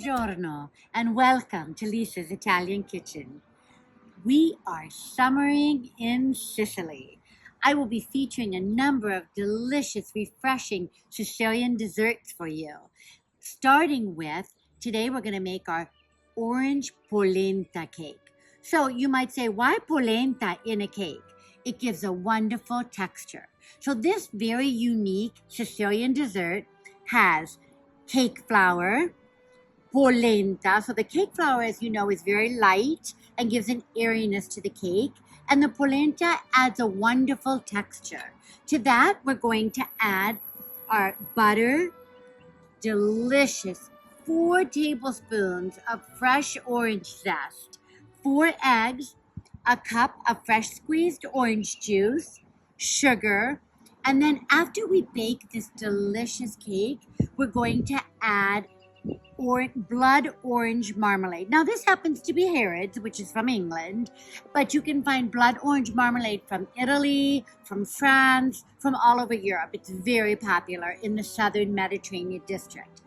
Buongiorno and welcome to Lisa's Italian Kitchen. We are summering in Sicily. I will be featuring a number of delicious, refreshing Sicilian desserts for you. Starting with, today we're going to make our orange polenta cake. So you might say, why polenta in a cake? It gives a wonderful texture. So this very unique Sicilian dessert has cake flour, polenta. So the cake flour, as you know, is very light and gives an airiness to the cake. And the polenta adds a wonderful texture. To that, we're going to add our butter, delicious 4 tablespoons of fresh orange zest, 4 eggs, a cup of fresh squeezed orange juice, sugar, and then after we bake this delicious cake, we're going to add blood orange marmalade. Now, this happens to be Harrods, which is from England, but you can find blood orange marmalade from Italy, from France, from all over Europe. It's very popular in the southern Mediterranean district.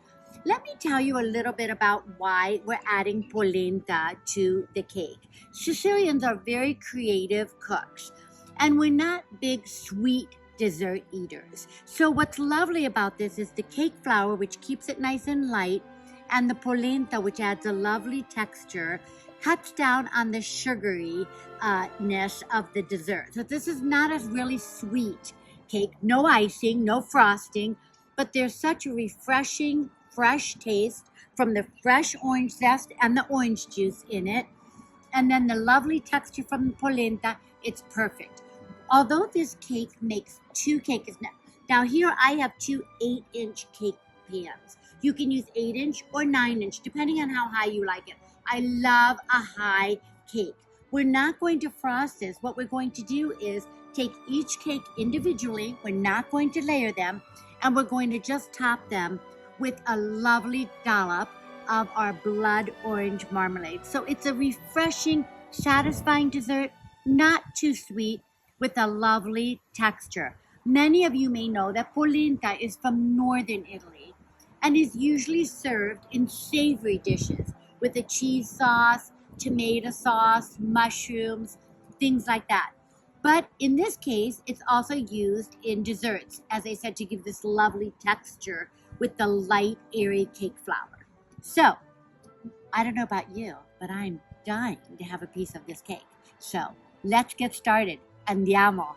Let me tell you a little bit about why we're adding polenta to the cake. Sicilians are very creative cooks, and we're not big sweet dessert eaters. So what's lovely about this is the cake flour, which keeps it nice and light, and the polenta, which adds a lovely texture, cuts down on the sugaryness of the dessert. So this is not a really sweet cake, no icing, no frosting, but there's such a refreshing, fresh taste from the fresh orange zest and the orange juice in it. And then the lovely texture from the polenta, it's perfect. Although this cake makes 2 cakes, now here I have 2 8-inch cake pans. You can use 8-inch or 9-inch, depending on how high you like it. I love a high cake. We're not going to frost this. What we're going to do is take each cake individually. We're not going to layer them, and we're going to just top them with a lovely dollop of our blood orange marmalade. So it's a refreshing, satisfying dessert, not too sweet, with a lovely texture. Many of you may know that polenta is from northern Italy and is usually served in savory dishes with a cheese sauce, tomato sauce, mushrooms, things like that. But in this case, it's also used in desserts, as I said, to give this lovely texture with the light, airy cake flour. So, I don't know about you, but I'm dying to have a piece of this cake. So, let's get started. Andiamo!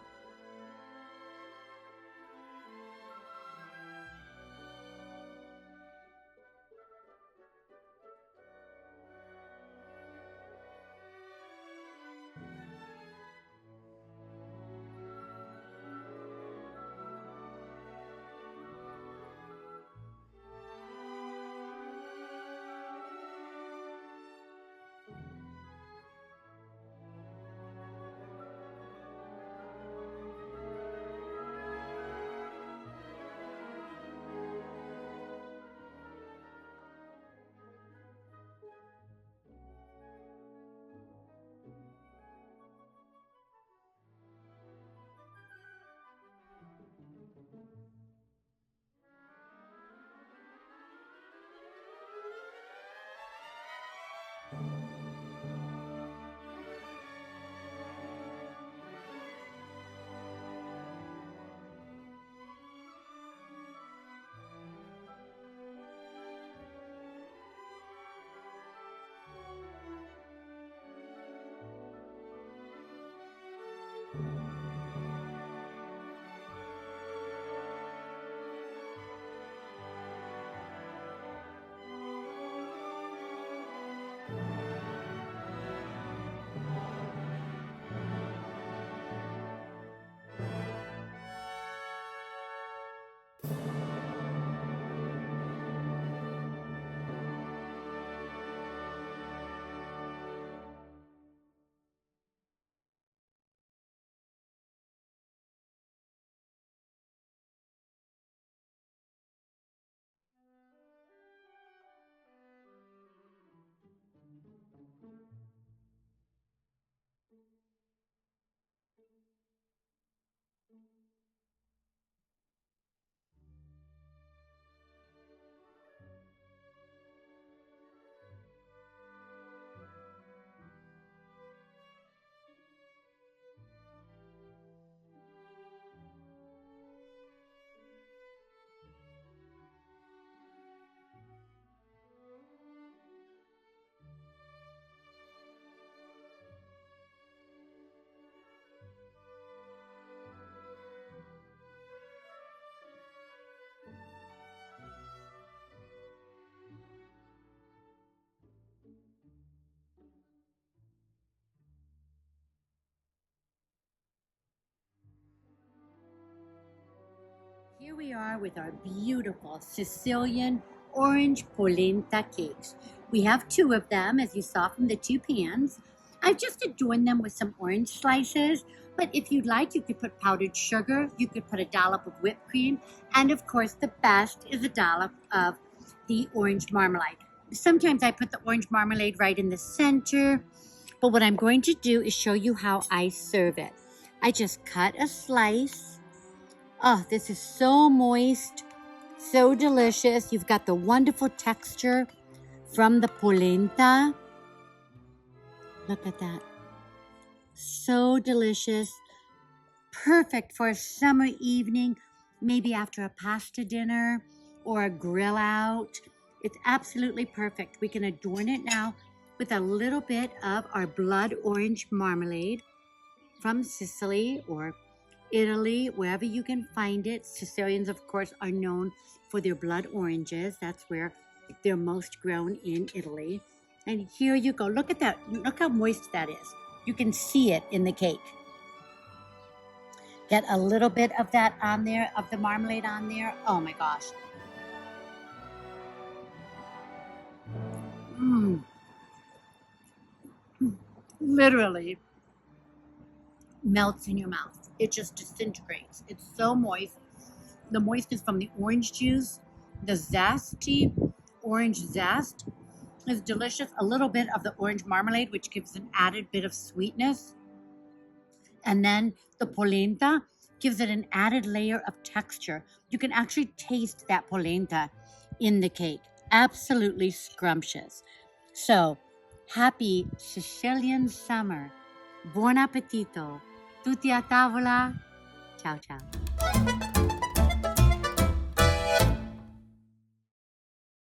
Here we are with our beautiful Sicilian orange polenta cakes. We have two of them, as you saw from the two pans. I've just adorned them with some orange slices, but if you'd like, you could put powdered sugar, you could put a dollop of whipped cream, and of course, the best is a dollop of the orange marmalade. Sometimes I put the orange marmalade right in the center, but what I'm going to do is show you how I serve it. I just cut a slice. Oh, this is so moist, so delicious. You've got the wonderful texture from the polenta. Look at that. So delicious. Perfect for a summer evening, maybe after a pasta dinner or a grill out. It's absolutely perfect. We can adorn it now with a little bit of our blood orange marmalade from Sicily or Italy, wherever you can find it. Sicilians, of course, are known for their blood oranges. That's where they're most grown in Italy. And here you go. Look at that. Look how moist that is. You can see it in the cake. Get a little bit of that on there, of the marmalade on there. Oh my gosh. Literally melts in your mouth. It just disintegrates. It's so moist. The moistness from the orange juice, the zesty orange zest is delicious. A little bit of the orange marmalade, which gives an added bit of sweetness. And then the polenta gives it an added layer of texture. You can actually taste that polenta in the cake. Absolutely scrumptious. So, happy Sicilian summer. Buon appetito. Tutti a tavola. Ciao, ciao.